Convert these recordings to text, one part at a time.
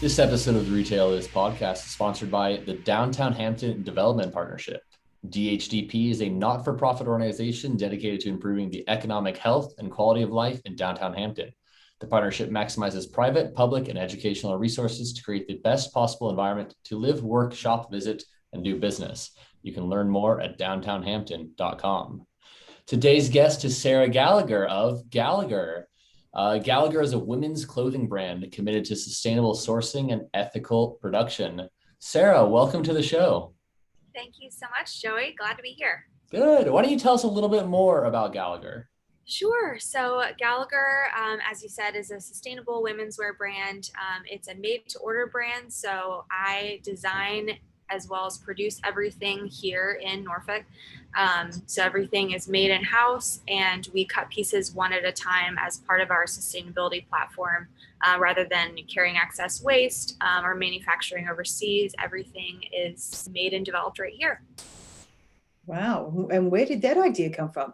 This episode of the Retail Is podcast is sponsored by the Downtown Hampton Development Partnership. DHDP is a not-for-profit organization dedicated to improving the economic health and quality of life in downtown Hampton. The partnership maximizes private, public, and educational resources to create the best possible environment to live, work, shop, visit, and do business. You can learn more at downtownhampton.com. Today's guest is Sarah Gallagher of Gallagher. Gallagher is a women's clothing brand committed to sustainable sourcing and ethical production. Sarah, welcome to the show. Thank you so much, Joey. Glad to be here. Good. Why don't you tell us a little bit more about Gallagher? Sure. So Gallagher, as you said, is a sustainable women's wear brand. It's a made-to-order brand. So I design as well as produce everything here in Norfolk. So everything is made in-house, and we cut pieces one at a time as part of our sustainability platform. Rather than carrying excess waste or manufacturing overseas, everything is made and developed right here. Wow. And where did that idea come from?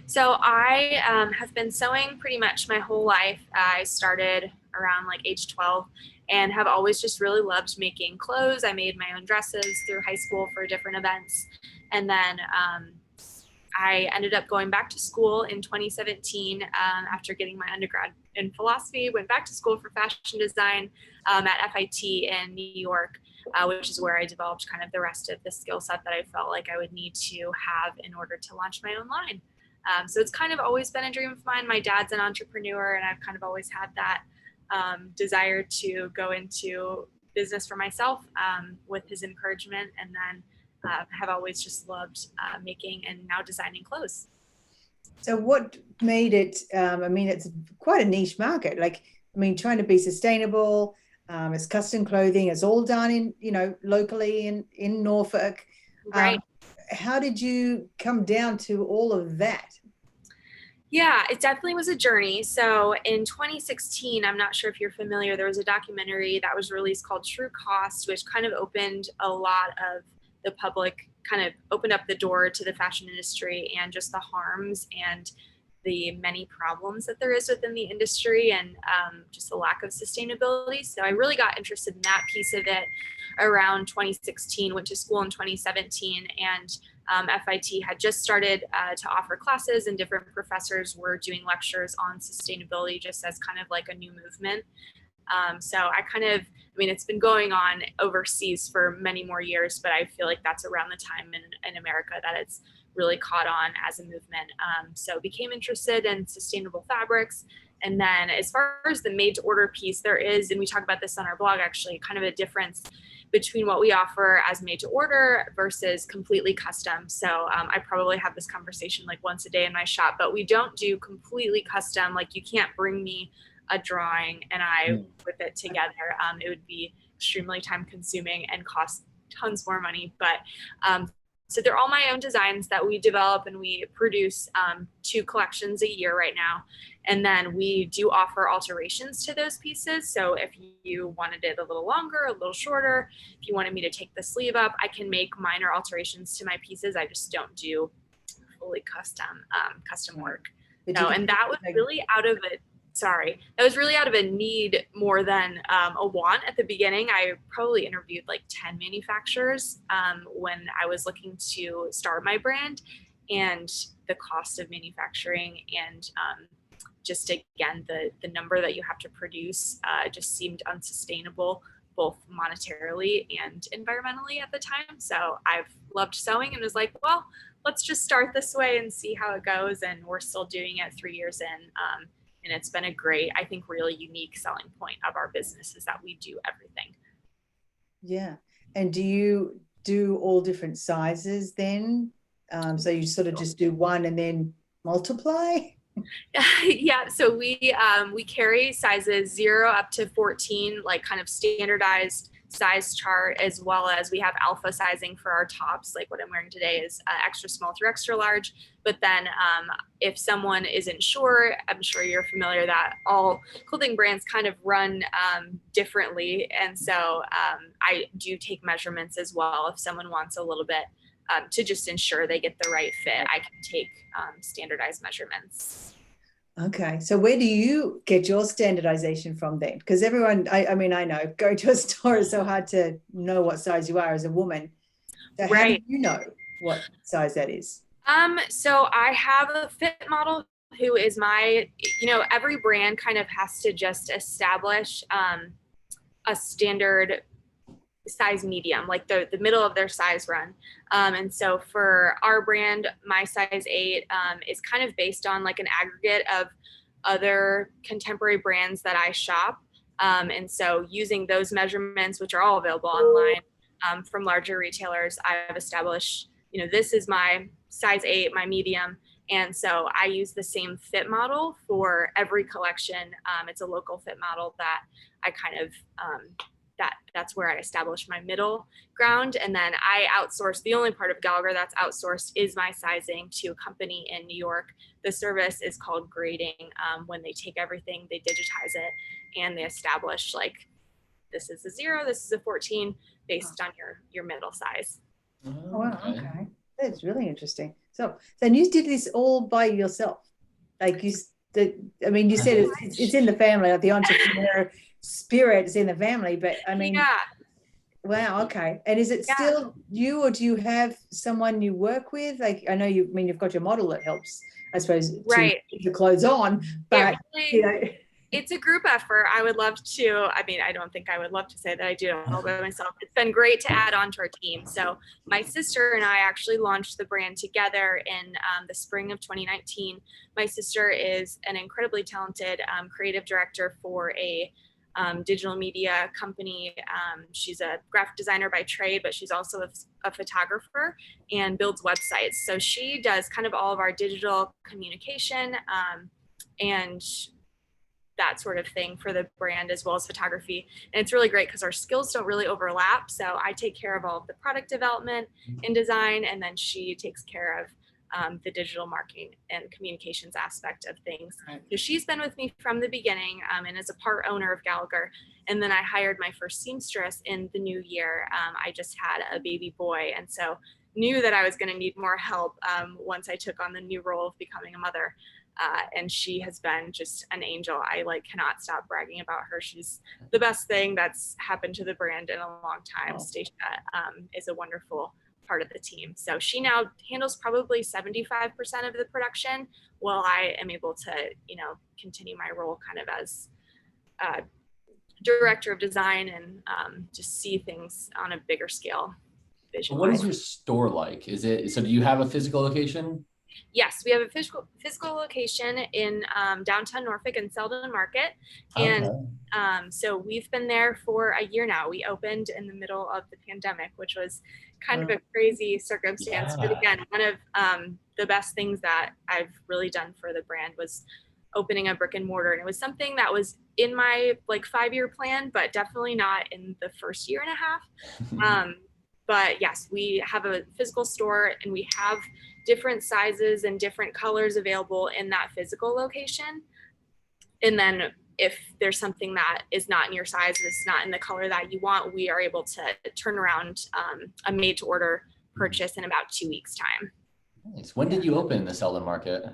So I have been sewing pretty much my whole life. I started around like age 12 and have always just really loved making clothes. I made my own dresses through high school for different events. And then I ended up going back to school in 2017 after getting my undergrad in philosophy, went back to school for fashion design at FIT in New York, which is where I developed kind of the rest of the skill set that I felt like I would need to have in order to launch my own line. So it's kind of always been a dream of mine. My dad's an entrepreneur, and I've kind of always had that desire to go into business for myself with his encouragement, and then have always just loved making and now designing clothes. So what made it, it's quite a niche market. Trying to be sustainable, it's custom clothing, it's all done in, locally in Norfolk. Right. How did you come down to all of that? Yeah, it definitely was a journey. So in 2016, I'm not sure if you're familiar, there was a documentary that was released called True Cost, which kind of opened a lot of the public, kind of opened up the door to the fashion industry and just the harms and the many problems that there is within the industry, and just the lack of sustainability. So I really got interested in that piece of it around 2016, went to school in 2017, and FIT had just started to offer classes, and different professors were doing lectures on sustainability just as kind of like a new movement. So it's been going on overseas for many more years, but I feel like that's around the time in America that it's really caught on as a movement. So became interested in sustainable fabrics. And then as far as the made to order piece, there is, and we talk about this on our blog, actually, kind of a difference between what we offer as made to order versus completely custom. So I probably have this conversation like once a day in my shop, but we don't do completely custom. Like, you can't bring me a drawing and I whip it together. It would be extremely time consuming and cost tons more money. But so they're all my own designs that we develop, and we produce 2 collections a year right now. And then we do offer alterations to those pieces. So if you wanted it a little longer, a little shorter, if you wanted me to take the sleeve up, I can make minor alterations to my pieces. I just don't do fully custom work. No, and that was really out of it. That was really out of a need more than a want at the beginning. I probably interviewed like 10 manufacturers when I was looking to start my brand, and the cost of manufacturing and just again, the number that you have to produce just seemed unsustainable, both monetarily and environmentally at the time. So I've loved sewing and was like, well, let's just start this way and see how it goes. And we're still doing it 3 years in. And it's been a great, I think, really unique selling point of our business is that we do everything. Yeah. And do you do all different sizes then? So you sort of just do one and then multiply? Yeah, so we carry sizes 0 up to 14, like kind of standardized size chart, as well as we have alpha sizing for our tops. Like what I'm wearing today is extra small through extra large. But then if someone isn't sure, I'm sure you're familiar that all clothing brands kind of run differently. And so I do take measurements as well. If someone wants a little bit to just ensure they get the right fit, I can take standardized measurements. Okay. So where do you get your standardization from then? Because everyone, I mean, I know going to a store is so hard to know what size you are as a woman. So how do Right. you know what size that is? So I have a fit model who is my, every brand kind of has to just establish a standard size medium, like the middle of their size run. And so for our brand, my size 8 is kind of based on like an aggregate of other contemporary brands that I shop. And so using those measurements, which are all available online from larger retailers, I've established, this is my size 8, my medium. And so I use the same fit model for every collection. It's a local fit model that I kind of that's where I establish my middle ground. And then I outsource. The only part of Gallagher that's outsourced is my sizing to a company in New York. The service is called grading. When they take everything, they digitize it, and they establish like this is a 0, this is a 14, based on your middle size. Oh, wow. Okay. Okay. That's really interesting. So then you did this all by yourself. Like I mean, you said it's in the family, like the entrepreneur spirit is in the family, but I mean, Yeah, wow, okay. And is it yeah, still you, or do you have someone you work with? Like, I know I mean, you've got your model that helps, I suppose, to right. keep the clothes on, It but you really know, it's a group effort. I would love to. I mean, I don't think I would love to say that I do it all by myself. It's been great to add on to our team. So, my sister and I actually launched the brand together in the spring of 2019. My sister is an incredibly talented creative director for a digital media company. She's a graphic designer by trade, but she's also a photographer and builds websites. So, she does kind of all of our digital communication. And that sort of thing for the brand, as well as photography. And it's really great because our skills don't really overlap. So I take care of all of the product development and design, and then she takes care of the digital marketing and communications aspect of things. right. So she's been with me from the beginning and is a part owner of Gallagher. And then I hired my first seamstress in the new year. I just had a baby boy, and so knew that I was going to need more help once I took on the new role of becoming a mother. And she has been just an angel. I like cannot stop bragging about her. She's the best thing that's happened to the brand in a long time. Oh. Stacia is a wonderful part of the team. So she now handles probably 75% of the production, while I am able to, continue my role kind of as director of design and just see things on a bigger scale. What is Vision-wise. your store like? Is it so? Do you have a physical location? Yes, we have a physical location in downtown Norfolk and Selden Market. And Okay. so we've been there for a year now. We opened in the middle of the pandemic, which was kind of a crazy circumstance. But Yeah. again, one of the best things that I've really done for the brand was opening a brick and mortar. And it was something that was in my like 5-year plan, but definitely not in the first year and a half. But yes, we have a physical store, and we have different sizes and different colors available in that physical location. And then if there's something that is not in your size, it's not in the color that you want, we are able to turn around a made to order purchase in about 2 weeks time. Nice. When did you open the Selden Market?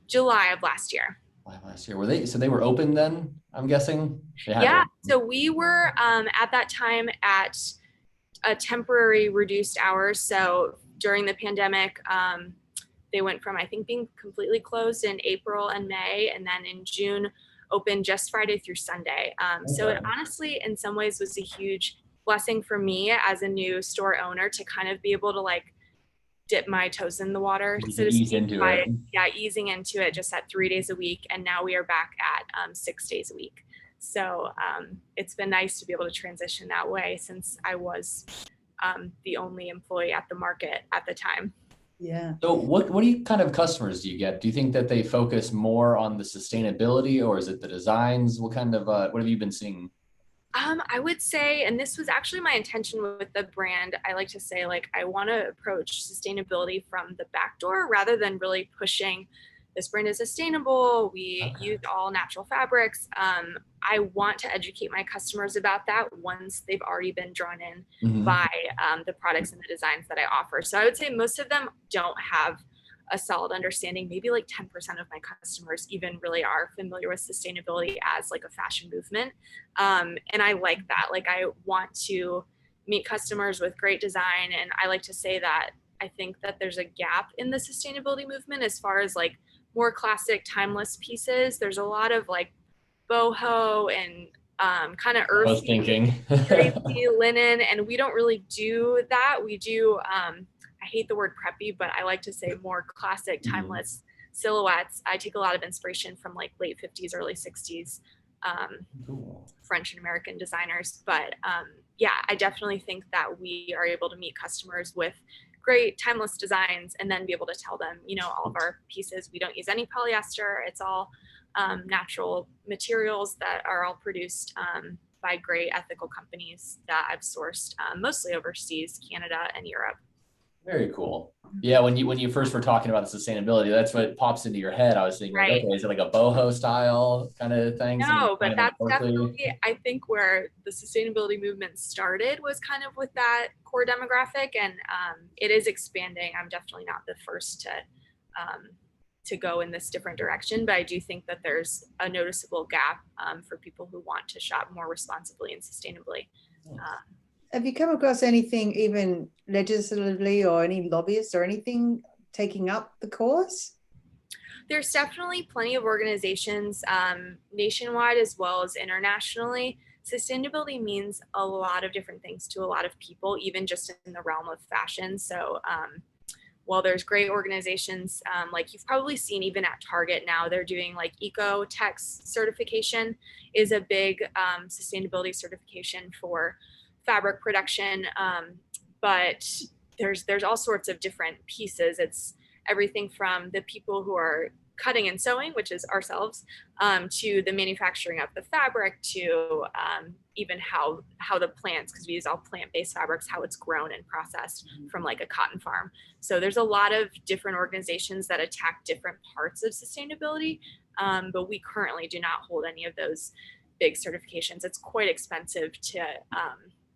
July of last year. Last year. Were they so they were open then? I'm guessing they had Yeah, to. so we were at that time at a temporary reduced hours. So during the pandemic, they went from, I think, being completely closed in April and May, and then in June open just Friday through Sunday. So it honestly, in some ways, was a huge blessing for me as a new store owner to kind of be able to like dip my toes in the water, You so can to ease speak, into by it. easing into it just at 3 days a week. And now we are back at 6 days a week. So it's been nice to be able to transition that way, since I was the only employee at the market at the time. Yeah. So what do you kind of customers do you get? Do you think that they focus more on the sustainability, or is it the designs? What kind of what have you been seeing? I would say, and this was actually my intention with the brand, I like to say, like, I want to approach sustainability from the back door rather than really pushing this brand is sustainable. We use all natural fabrics. I want to educate my customers about that once they've already been drawn in Mhm. by the products and the designs that I offer. So I would say most of them don't have a solid understanding. Maybe like 10% of my customers even really are familiar with sustainability as like a fashion movement. And I like that. Like I want to meet customers with great design. And I like to say that I think that there's a gap in the sustainability movement as far as like more classic timeless pieces. There's a lot of like boho and kind of I was earthy, thinking. crazy linen, and we don't really do that. We do, I hate the word preppy, but I like to say more classic, timeless silhouettes. I take a lot of inspiration from like late 50s, early 60s Cool. French and American designers. But yeah, I definitely think that we are able to meet customers with great timeless designs and then be able to tell them, you know, all of our pieces, we don't use any polyester. It's all natural materials that are all produced by great ethical companies that I've sourced mostly overseas, Canada and Europe. Very cool. Yeah, when you first were talking about the sustainability, that's what pops into your head. I was thinking like, Right. okay, is it like a boho style kind of thing? Something No, but kind of that's quirky? definitely, I think, where the sustainability movement started was kind of with that core demographic, and it is expanding. I'm definitely not the first to go in this different direction, but I do think that there's a noticeable gap for people who want to shop more responsibly and sustainably. Have you come across anything, even legislatively, or any lobbyists or anything taking up the cause? There's definitely plenty of organizations nationwide as well as internationally. Sustainability means a lot of different things to a lot of people, even just in the realm of fashion. So while there's great organizations, like you've probably seen even at Target now, they're doing like Eco-Tex certification is a big sustainability certification for fabric production. But there's all sorts of different pieces. It's everything from the people who are cutting and sewing, which is ourselves, to the manufacturing of the fabric, to even how the plants, because we use all plant-based fabrics, how it's grown and processed from like a cotton farm. So there's a lot of different organizations that attack different parts of sustainability, but we currently do not hold any of those big certifications. It's quite expensive to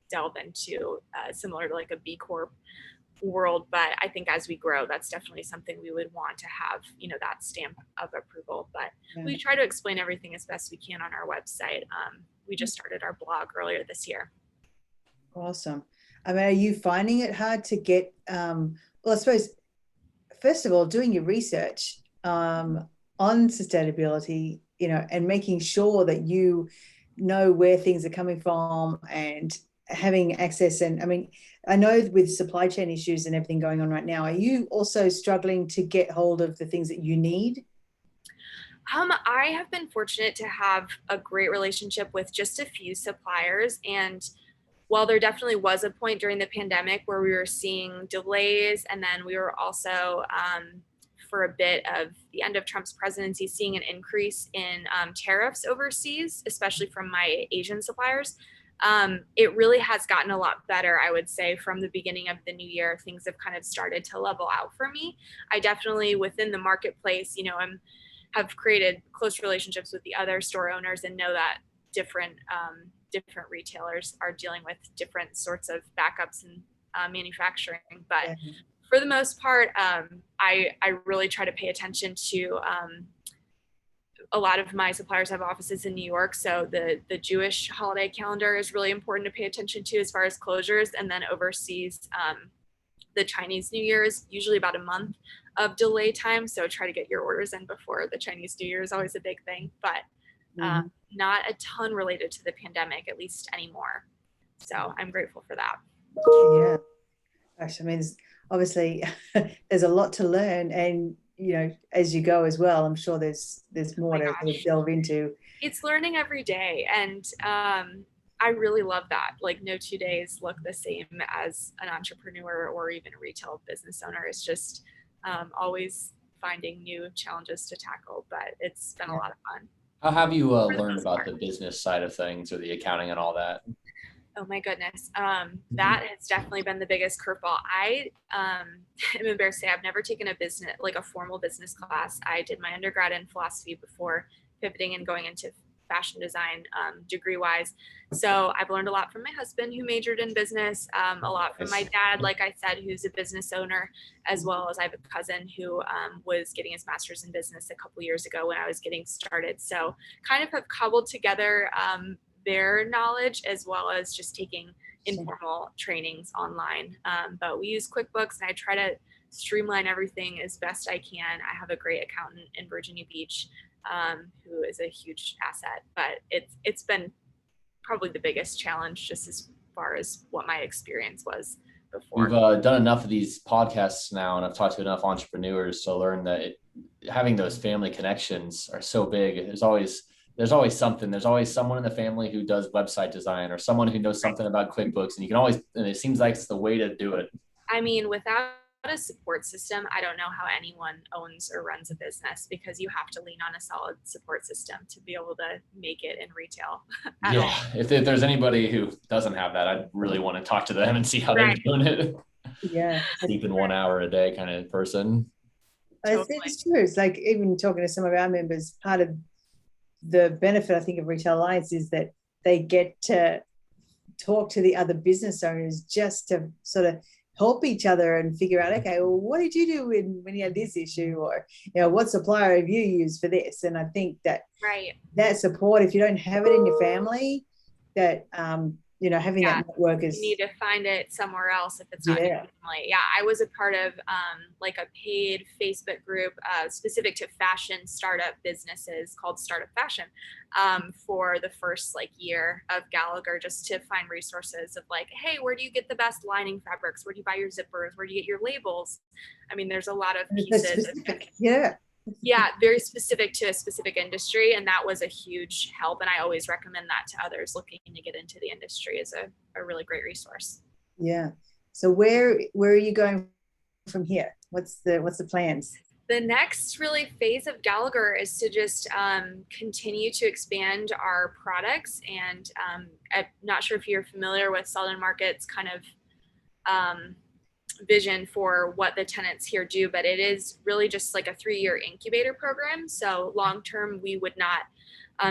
delve into, similar to like a B Corp world, but I think as we grow, that's definitely something we would want to have, you know, that stamp of approval. But we try to explain everything as best we can on our website. We just started our blog earlier this year. Awesome. I mean, are you finding it hard to get, well, I suppose, first of all, doing your research on sustainability, you know, and making sure that you know where things are coming from and having access. And I mean, I know with supply chain issues and everything going on right now, are you also struggling to get hold of the things that you need? I have been fortunate to have a great relationship with just a few suppliers. And while there definitely was a point during the pandemic where we were seeing delays, and then we were also, for a bit of the end of Trump's presidency, seeing an increase in tariffs overseas, especially from my Asian suppliers. It really has gotten a lot better, I would say, from the beginning of the new year. Things have kind of started to level out for me. I definitely, within the marketplace, you know, have created close relationships with the other store owners and know that different retailers are dealing with different sorts of backups and manufacturing. But for the most part, I really try to pay attention to. A lot of my suppliers have offices in New York, so the Jewish holiday calendar is really important to pay attention to as far as closures. And then overseas, the Chinese New Year is usually about a month of delay time, so try to get your orders in before the Chinese New Year is always a big thing, but not a ton related to the pandemic, at least anymore. So I'm grateful for that. Yeah, gosh, I mean, obviously there's a lot to learn, and you know, as you go as well, I'm sure there's more to delve into. It's learning every day, and I really love that. Like no 2 days look the same as an entrepreneur or even a retail business owner. It's just always finding new challenges to tackle, but it's been a lot of fun. How have you learned about the business side of things or the accounting and all that? Oh my goodness. That has definitely been the biggest curveball. I am embarrassed to say I've never taken a formal business class. I did my undergrad in philosophy before pivoting and going into fashion design degree wise. So I've learned a lot from my husband, who majored in business, a lot from my dad, like I said, who's a business owner, as well as I have a cousin who was getting his master's in business a couple years ago when I was getting started. So kind of have cobbled together their knowledge, as well as just taking informal trainings online. But we use QuickBooks, and I try to streamline everything as best I can. I have a great accountant in Virginia Beach who is a huge asset, but it's been probably the biggest challenge, just as far as what my experience was before. We've done enough of these podcasts now, and I've talked to enough entrepreneurs to learn that having those family connections are so big. There's always something. There's always someone in the family who does website design, or someone who knows something about QuickBooks, and you can always. And it seems like it's the way to do it. I mean, without a support system, I don't know how anyone owns or runs a business, because you have to lean on a solid support system to be able to make it in retail at all. If there's anybody who doesn't have that, I'd really want to talk to them and see how they're doing it. Yeah. Sleeping 1 hour a day kind of person. Totally. It's true. It's like, even talking to some of our members, part of the benefit, I think, of Retail Alliance is that they get to talk to the other business owners, just to sort of help each other and figure out, okay, well, what did you do when you had this issue, or what supplier have you used for this? And I think that that support, if you don't have it in your family, that having that network is, you need to find it somewhere else if it's not in your family. Yeah, I was a part of like a paid Facebook group specific to fashion startup businesses called Startup Fashion for the first year of Gallagher, just to find resources of hey, where do you get the best lining fabrics? Where do you buy your zippers? Where do you get your labels? I mean, there's a lot of pieces. Very specific to a specific industry, and that was a huge help, and I always recommend that to others looking to get into the industry as a really great resource. So where are you going from here? What's the plans? The next really phase of Gallagher is to just continue to expand our products, and I'm not sure if you're familiar with Selden Market's kind of vision for what the tenants here do, but it is really just like a 3-year incubator program. So long term, we would not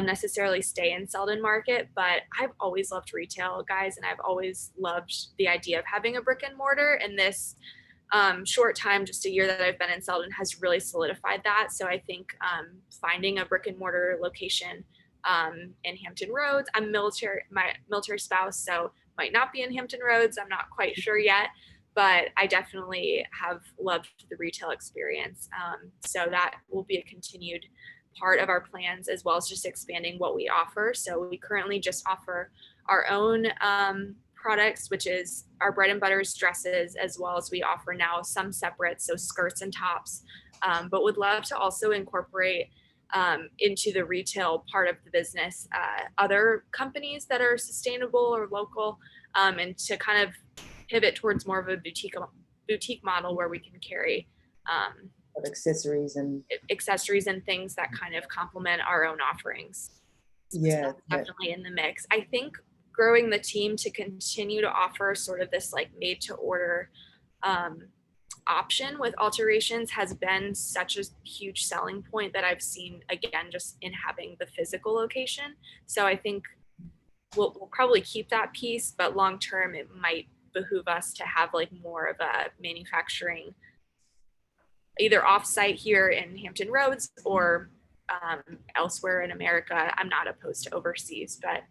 necessarily stay in Selden Market, but I've always loved retail, guys, and I've always loved the idea of having a brick and mortar. And this short time, just a year that I've been in Selden, has really solidified that. So I think finding a brick and mortar location in Hampton Roads. I'm my military spouse, so might not be in Hampton Roads. I'm not quite sure yet, but I definitely have loved the retail experience. So that will be a continued part of our plans, as well as just expanding what we offer. So we currently just offer our own products, which is our bread and butters, dresses, as well as we offer now some separate, so skirts and tops, but would love to also incorporate into the retail part of the business other companies that are sustainable or local, and to kind of pivot towards more of a boutique model where we can carry accessories and things that kind of complement our own offerings. So definitely in the mix. I think growing the team to continue to offer sort of this made to order option with alterations has been such a huge selling point that I've seen, again, just in having the physical location. So I think we'll probably keep that piece, but long term it might behoove us to have more of a manufacturing, either offsite here in Hampton Roads or elsewhere in America. I'm not opposed to overseas, but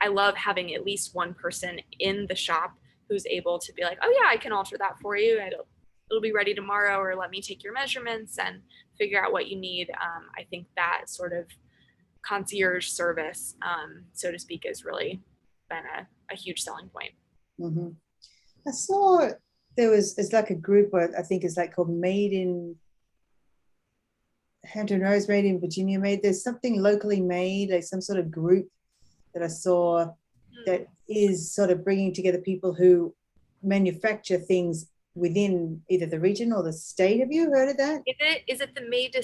I love having at least one person in the shop who's able to be oh yeah, I can alter that for you. It'll be ready tomorrow, or let me take your measurements and figure out what you need. I think that sort of concierge service, so to speak, has really been a huge selling point. Mm-hmm. I saw it's like a group where I think it's called Made in Hampton Roads, Made in Virginia, there's something locally made, some sort of group that I saw that is sort of bringing together people who manufacture things within either the region or the state. Have you heard of that? Is it the Made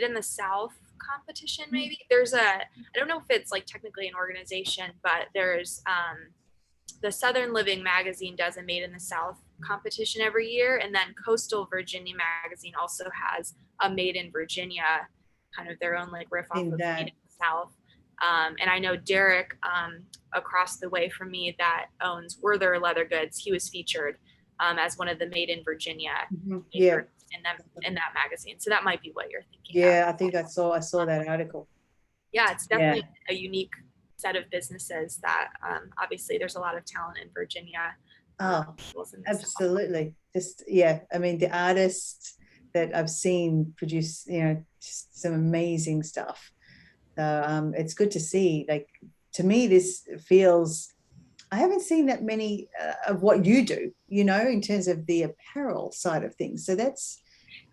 in the South competition? Maybe there's I don't know if it's technically an organization, but there's the Southern Living magazine does a Made in the South competition every year, and then Coastal Virginia magazine also has a Made in Virginia, kind of their own riff off of Made in the South. And I know Derek across the way from me that owns Werther Leather Goods. He was featured as one of the Made in Virginia Yeah. makers in that magazine. So that might be what you're thinking Yeah, of. I think I saw that article. Yeah, it's definitely a unique set of businesses that obviously there's a lot of talent in Virginia. Oh, absolutely. Just I mean, the artists that I've seen produce, just some amazing stuff. So it's good to see. Like, to me, this feels, I haven't seen that many of what you do, in terms of the apparel side of things. So that's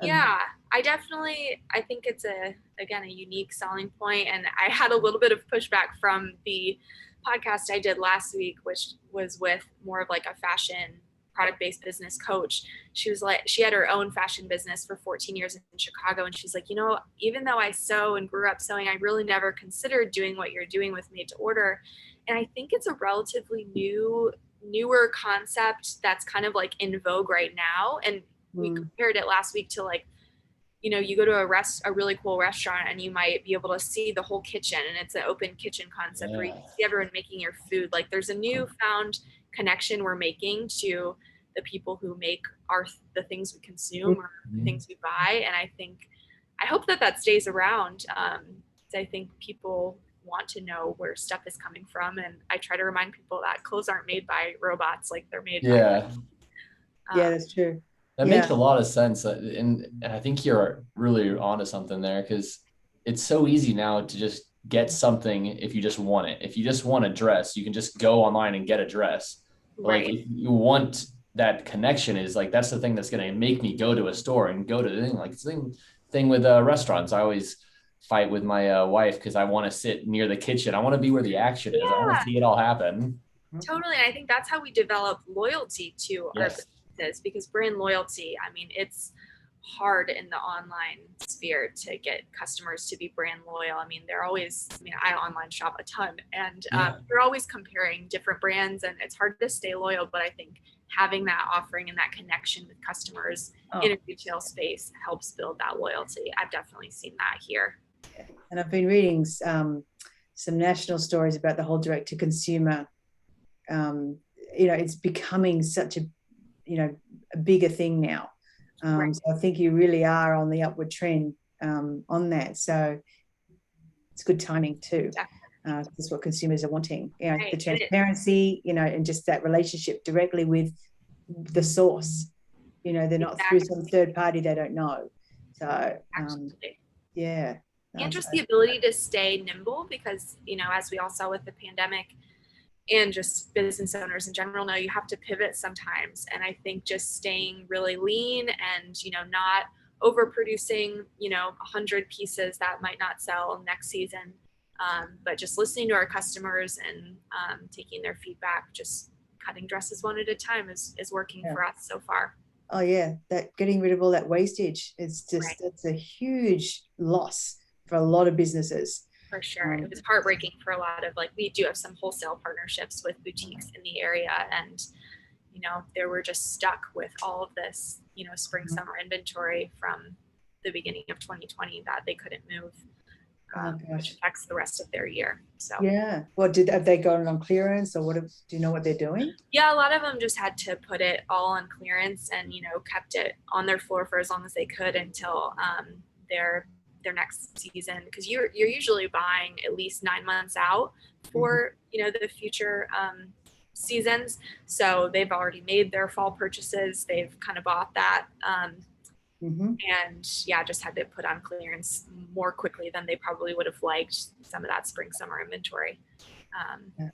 Yeah, I think it's again, a unique selling point. And I had a little bit of pushback from the podcast I did last week, which was with more of like a fashion product-based business coach. She was like, she had her own fashion business for 14 years in Chicago. And she's like, even though I sew and grew up sewing, I really never considered doing what you're doing with made to order. And I think it's a relatively newer concept that's kind of like in vogue right now. And we compared it last week to like, you go to a really cool restaurant and you might be able to see the whole kitchen, and it's an open kitchen concept where you can see everyone making your food. Like, there's a newfound connection we're making to the people who make the things we consume or the things we buy. And I hope that stays around. I think people want to know where stuff is coming from. And I try to remind people that clothes aren't made by robots, like they're made by that's true. That makes a lot of sense. And I think you're really onto something there, because it's so easy now to just get something if you just want it. If you just want a dress, you can just go online and get a dress. Right. Like, if you want that connection, is like, that's the thing that's going to make me go to a store and go to the thing. Like, thing with restaurants. I always fight with my wife because I want to sit near the kitchen. I want to be where the action is. I want to see it all happen. Totally. And I think that's how we develop loyalty to our businesses, because brand loyalty, I mean, it's hard in the online sphere to get customers to be brand loyal. I mean, I online shop a ton, and you're always comparing different brands, and it's hard to stay loyal. But I think having that offering and that connection with customers in a retail space helps build that loyalty. I've definitely seen that here. And I've been reading some national stories about the whole direct to consumer. It's becoming such a bigger thing now. So I think you really are on the upward trend on that. So it's good timing too. That's what consumers are wanting. The transparency, and just that relationship directly with the source. They're not through some third party they don't know. So yeah. And just the ability to stay nimble, because, as we all saw with the pandemic, and just business owners in general know, you have to pivot sometimes. And I think just staying really lean and, not overproducing, 100 pieces that might not sell next season, but just listening to our customers and taking their feedback, just cutting dresses one at a time is working for us so far. Oh yeah, that getting rid of all that wastage, it's just, it's a huge loss for a lot of businesses. For sure. It was heartbreaking for a lot of, we do have some wholesale partnerships with boutiques in the area, and, they were just stuck with all of this, spring, summer inventory from the beginning of 2020 that they couldn't move, which affects the rest of their year. So yeah. Have they gone on clearance, or do you know what they're doing? Yeah, a lot of them just had to put it all on clearance and, kept it on their floor for as long as they could until their next season, because you're usually buying at least 9 months out for the future seasons. So they've already made their fall purchases, they've kind of bought that, and just had to put on clearance more quickly than they probably would have liked some of that spring summer inventory.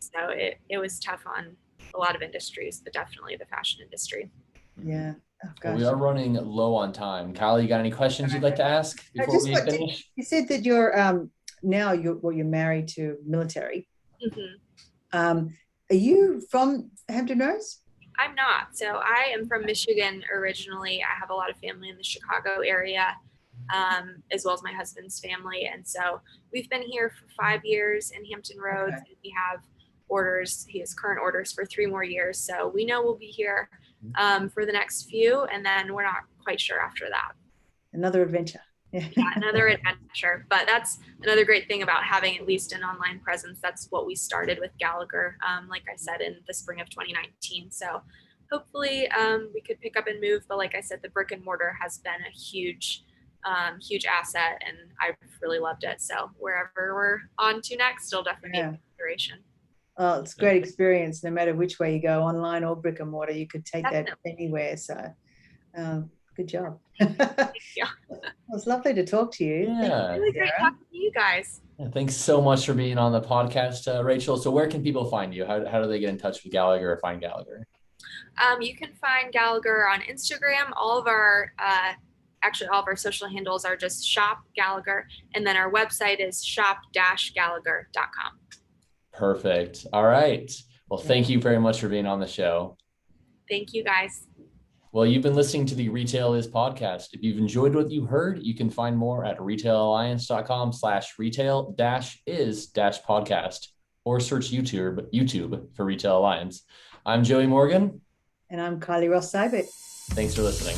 So it was tough on a lot of industries, but definitely the fashion industry. Yeah. Oh, well, we are running low on time. Kyle, you got any questions you'd like to ask before we finish? You said that you're you're married to military. Are you from Hampton Roads? I'm not. So I am from Michigan originally. I have a lot of family in the Chicago area, as well as my husband's family. And so we've been here for 5 years in Hampton Roads. And we have he has current orders for 3 more years. So we know we'll be here for the next few, and then we're not quite sure after that. Another adventure. Yeah. Yeah, another adventure. But that's another great thing about having at least an online presence. That's what we started with Gallagher, like I said, in the spring of 2019. So hopefully we could pick up and move. But like I said, the brick and mortar has been a huge asset, and I've really loved it. So wherever we're on to next, it'll definitely be Yeah. a consideration. Oh, it's a great experience. No matter which way you go, online or brick and mortar, you could take that Definitely. anywhere. So, good job. Yeah. It was lovely to talk to you. Thank Yeah. Really you, great Sarah. talking to you guys. Yeah, thanks so much for being on the podcast, Rachel. So where can people find you? How do they get in touch with Gallagher or find Gallagher? You can find Gallagher on Instagram. Actually, all of our social handles are just Shop Gallagher. And then our website is shop-gallagher.com. Perfect. All right. Well, thank you very much for being on the show. Thank you guys. Well, you've been listening to the Retail Is podcast. If you've enjoyed what you heard, you can find more at retailalliance.com/retail-is-podcast or search YouTube for Retail Alliance. I'm Joey Morgan. And I'm Kylie Ross Sybert. Thanks for listening.